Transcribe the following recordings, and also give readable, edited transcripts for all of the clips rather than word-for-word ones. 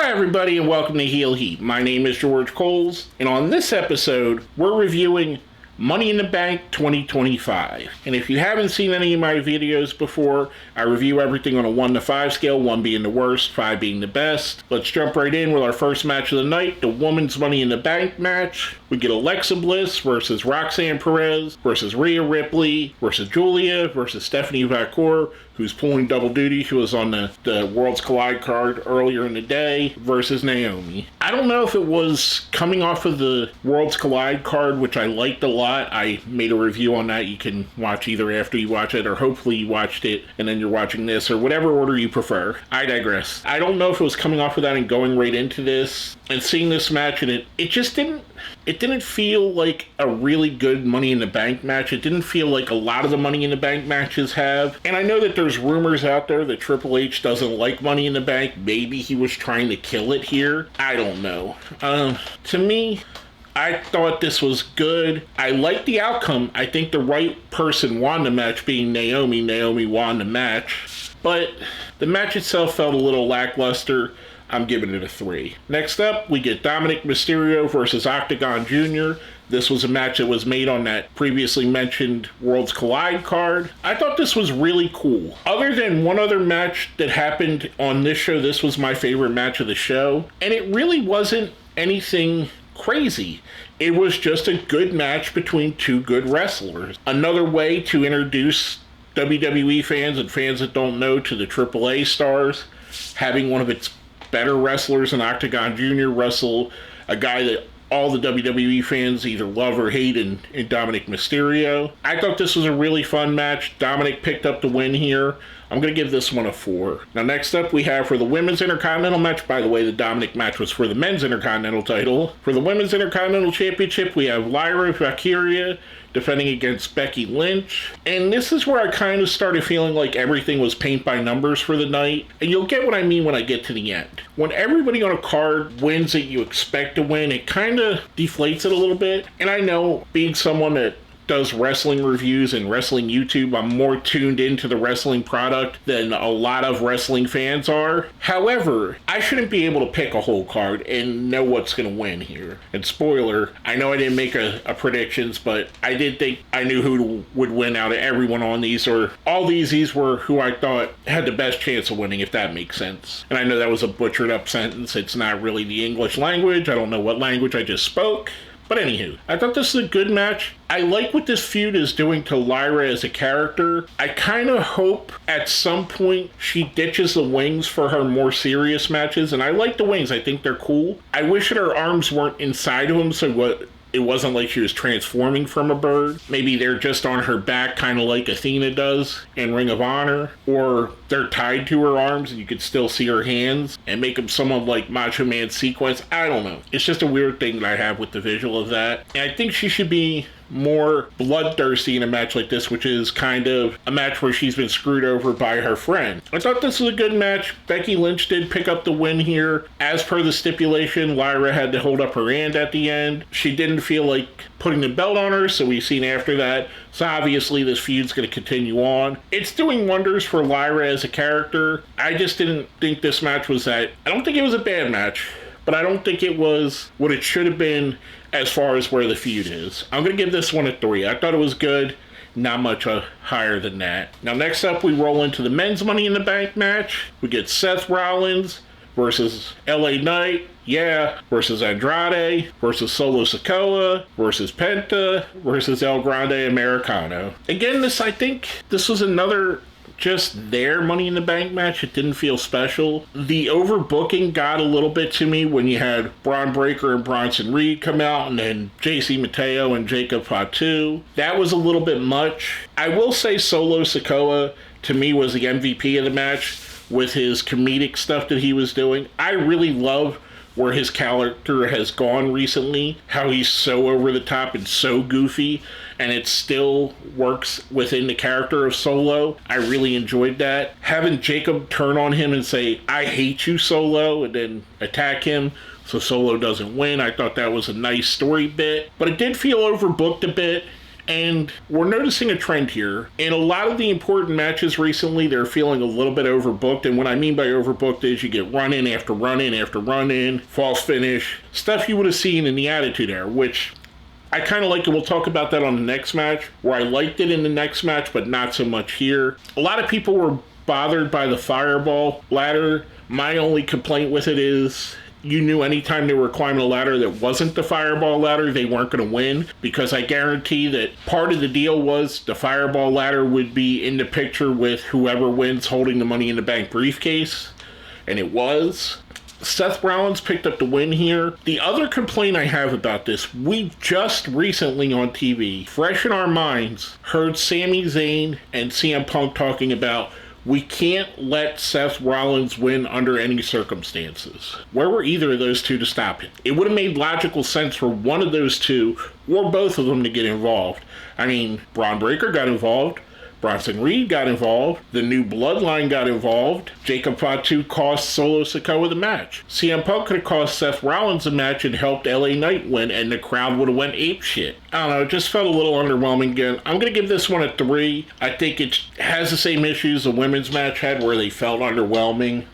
Hi everybody and welcome to Heel Heat. My name is George Coles, and on this episode, we're reviewing Money in the Bank 2025. And if you haven't seen any of my videos before, I review everything on a 1 to 5 scale, 1 being the worst, 5 being the best. Let's jump right in with our first match of the night, the Women's Money in the Bank match. We get Alexa Bliss versus Roxanne Perez versus Rhea Ripley versus Julia versus Stephanie Vaquer, who's pulling double duty. She was on the Worlds Collide card earlier in the day, versus Naomi. I don't know if it was coming off of the Worlds Collide card, which I liked a lot. I made a review on that. You can watch either after you watch it, or hopefully you watched it and then you're watching this, or whatever order you prefer. I digress. I don't know if it was coming off of that and going right into this and seeing this match, and it just didn't feel like a really good Money in the Bank match. It didn't feel like a lot of the Money in the Bank matches have. And I know that there's rumors out there that Triple H doesn't like Money in the Bank. Maybe he was trying to kill it here. I don't know. To me, I thought this was good. I liked the outcome. I think the right person won the match, being Naomi. Naomi won the match. But the match itself felt a little lackluster. I'm giving it a 3. Next up, we get Dominik Mysterio versus Octagon Jr. This was a match that was made on that previously mentioned Worlds Collide card. I thought this was really cool. Other than one other match that happened on this show, this was my favorite match of the show. And it really wasn't anything crazy. It was just a good match between two good wrestlers. Another way to introduce WWE fans and fans that don't know to the AAA stars, having one of its better wrestlers in Octagon Jr. wrestle a guy that all the WWE fans either love or hate in Dominik Mysterio. I thought this was a really fun match. Dominik picked up the win here. I'm going to give this one a 4. Now, next up, we have for the Women's Intercontinental match. By the way, the Dominik match was for the Men's Intercontinental title. For the Women's Intercontinental Championship, we have Lyra Valkyria defending against Becky Lynch. And this is where I kind of started feeling like everything was paint by numbers for the night. And you'll get what I mean when I get to the end. When everybody on a card wins that you expect to win, it kind of deflates it a little bit. And I know, being someone that does wrestling reviews and wrestling YouTube, I'm more tuned into the wrestling product than a lot of wrestling fans are. However, I shouldn't be able to pick a whole card and know what's going to win here. And spoiler, I know I didn't make a predictions, but I did think I knew who would win out of everyone on these, or all these were who I thought had the best chance of winning, if that makes sense. And I know that was a butchered up sentence. It's not really the English language. I don't know what language I just spoke. But anywho, I thought this was a good match. I like what this feud is doing to Lyra as a character. I kind of hope at some point she ditches the wings for her more serious matches. And I like the wings. I think they're cool. I wish that her arms weren't inside of them, so it wasn't like she was transforming from a bird. Maybe they're just on her back, kind of like Athena does in Ring of Honor. Or they're tied to her arms and you could still see her hands and make them somewhat like Macho Man Sequence. I don't know. It's just a weird thing that I have with the visual of that. And I think she should be more bloodthirsty in a match like this, which is kind of a match where she's been screwed over by her friend. I thought this was a good match. Becky Lynch did pick up the win here. As per the stipulation, Lyra had to hold up her hand at the end. She didn't feel like putting the belt on her, so we've seen after that. So obviously this feud's going to continue on. It's doing wonders for Lyra as a character. I just didn't think this match was that. I don't think it was a bad match, but I don't think it was what it should have been as far as where the feud is. I'm going to give this one a 3. I thought it was good. Not much higher than that. Now, next up, we roll into the Men's Money in the Bank match. We get Seth Rollins versus LA Knight, versus Andrade, versus Solo Sikoa, versus Penta, versus El Grande Americano. Again, I think this was another just their Money in the Bank match. It didn't feel special. The overbooking got a little bit to me when you had Braun Breaker and Bronson Reed come out, and then JC Mateo and Jacob Fatu. That was a little bit much. I will say Solo Sikoa, to me, was the MVP of the match with his comedic stuff that he was doing. I really love where his character has gone recently, how he's so over the top and so goofy, and it still works within the character of Solo. I really enjoyed that. Having Jacob turn on him and say, "I hate you, Solo," and then attack him so Solo doesn't win, I thought that was a nice story bit. But it did feel overbooked a bit, And we're noticing a trend here. In a lot of the important matches recently, they're feeling a little bit overbooked. And what I mean by overbooked is you get run-in after run-in after run-in, false finish, stuff you would have seen in the Attitude Era, which I kind of like it. We'll talk about that on the next match, where I liked it in the next match, but not so much here. A lot of people were bothered by the Fireball ladder. My only complaint with it is you knew anytime they were climbing a ladder that wasn't the Fireball ladder, they weren't going to win, because I guarantee that part of the deal was the Fireball ladder would be in the picture with whoever wins holding the Money in the Bank briefcase, and it was. Seth Rollins picked up the win here. The other complaint I have about this, we just recently on TV, fresh in our minds, heard Sami Zayn and CM Punk talking about we can't let Seth Rollins win under any circumstances. Where were either of those two to stop it? It would have made logical sense for one of those two or both of them to get involved. I mean, Braun Breaker got involved. Bronson Reed got involved. The New Bloodline got involved. Jacob Fatu cost Solo Sikoa the match. CM Punk could have cost Seth Rollins a match and helped LA Knight win, and the crowd would have went apeshit. I don't know, it just felt a little underwhelming again. I'm going to give this one a 3. I think it has the same issues the women's match had, where they felt underwhelming.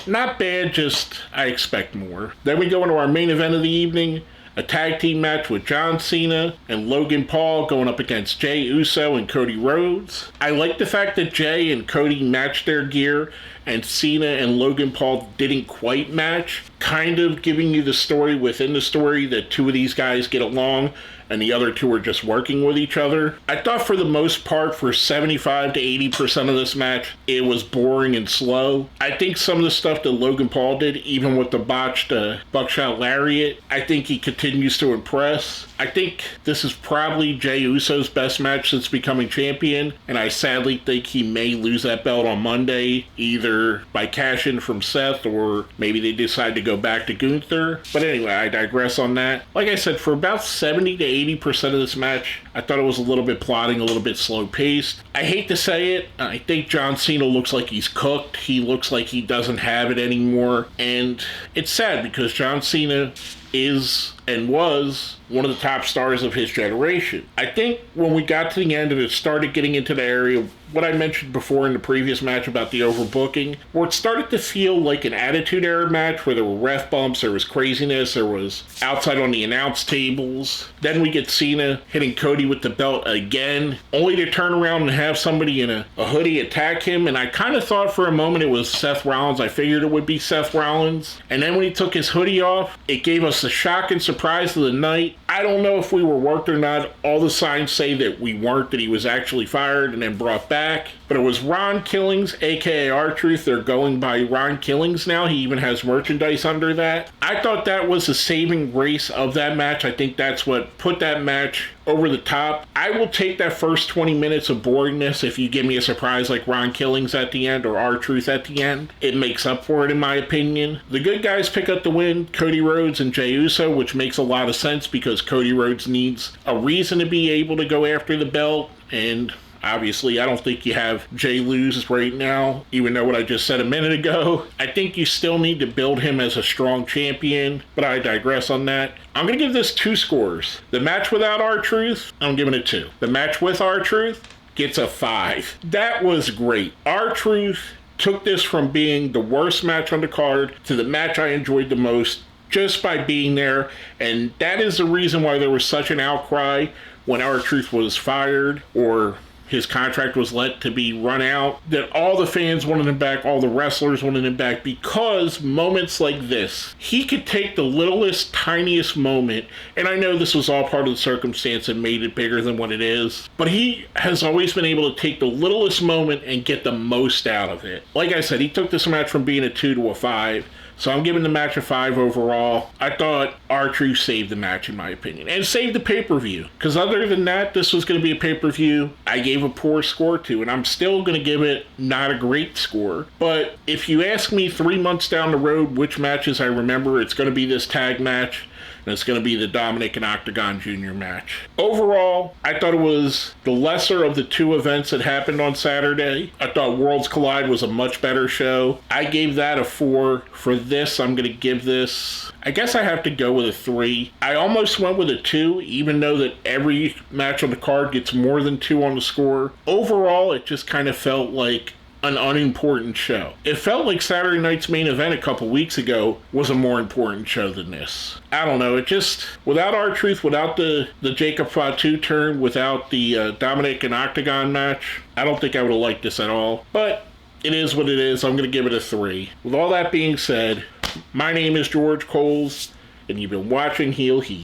Not bad, just I expect more. Then we go into our main event of the evening. A tag team match with John Cena and Logan Paul going up against Jey Uso and Cody Rhodes. I like the fact that Jey and Cody matched their gear and Cena and Logan Paul didn't quite match, kind of giving you the story within the story that two of these guys get along and the other two are just working with each other. I thought for the most part, for 75 to 80% of this match, it was boring and slow. I think some of the stuff that Logan Paul did, even with the botched buckshot lariat, I think he continues to impress. I think this is probably Jey Uso's best match since becoming champion, and I sadly think he may lose that belt on Monday, either by cash-in from Seth or maybe they decide to go back to Gunther. But anyway, I digress on that. Like I said, for about 70 to 80% of this match, I thought it was a little bit plodding, a little bit slow-paced. I hate to say it, I think John Cena looks like he's cooked. He looks like he doesn't have it anymore, and it's sad because John Cena is and was one of the top stars of his generation. I think when we got to the end and it started getting into the area, what I mentioned before in the previous match about the overbooking, where it started to feel like an Attitude Era match where there were ref bumps, there was craziness, there was outside on the announce tables. Then we get Cena hitting Cody with the belt again, only to turn around and have somebody in a hoodie attack him. And I kind of thought for a moment it was Seth Rollins. I figured it would be Seth Rollins. And then when he took his hoodie off, it gave us the shock and surprise of the night. I don't know if we were worked or not. All the signs say that we weren't, that he was actually fired and then brought back. But it was Ron Killings, aka R-Truth. They're going by Ron Killings now. He even has merchandise under that. I thought that was the saving grace of that match. I think that's what put that match over the top. I will take that first 20 minutes of boringness if you give me a surprise like Ron Killings at the end or R-Truth at the end. It makes up for it in my opinion. The good guys pick up the win, Cody Rhodes and Jey Uso, which makes a lot of sense because Cody Rhodes needs a reason to be able to go after the belt, and obviously, I don't think you have Jey lose right now, even though what I just said a minute ago. I think you still need to build him as a strong champion, but I digress on that. I'm going to give this 2 scores. The match without R-Truth, I'm giving it 2. The match with R-Truth gets a 5. That was great. R-Truth took this from being the worst match on the card to the match I enjoyed the most just by being there, and that is the reason why there was such an outcry when R-Truth was fired or his contract was let to be run out, that all the fans wanted him back, all the wrestlers wanted him back, because moments like this, he could take the littlest, tiniest moment, and I know this was all part of the circumstance and made it bigger than what it is, but he has always been able to take the littlest moment and get the most out of it. Like I said, he took this match from being a 2 to a 5, so I'm giving the match a 5 overall. I thought R-Truth saved the match in my opinion, and saved the pay-per-view, because other than that, this was going to be a pay-per-view I gave a poor score to, and I'm still going to give it not a great score. But if you ask me 3 months down the road which matches I remember, it's going to be this tag match and it's going to be the Dominik and Octagon Jr. match. Overall, I thought it was the lesser of the two events that happened on Saturday. I thought Worlds Collide was a much better show. I gave that a 4. For this, I'm going to give this, I guess I have to go with a 3. I almost went with a 2, even though that every match on the card gets more than 2 on the score. Overall, it just kind of felt like an unimportant show. It felt like Saturday night's main event a couple weeks ago was a more important show than this. I don't know, it just, without R-Truth, without the Jacob Fatu turn, without the Dominik and Octagon match, I don't think I would have liked this at all. But it is what it is. I'm going to give it a 3. With all that being said, my name is George Coles, and you've been watching Heel Heat.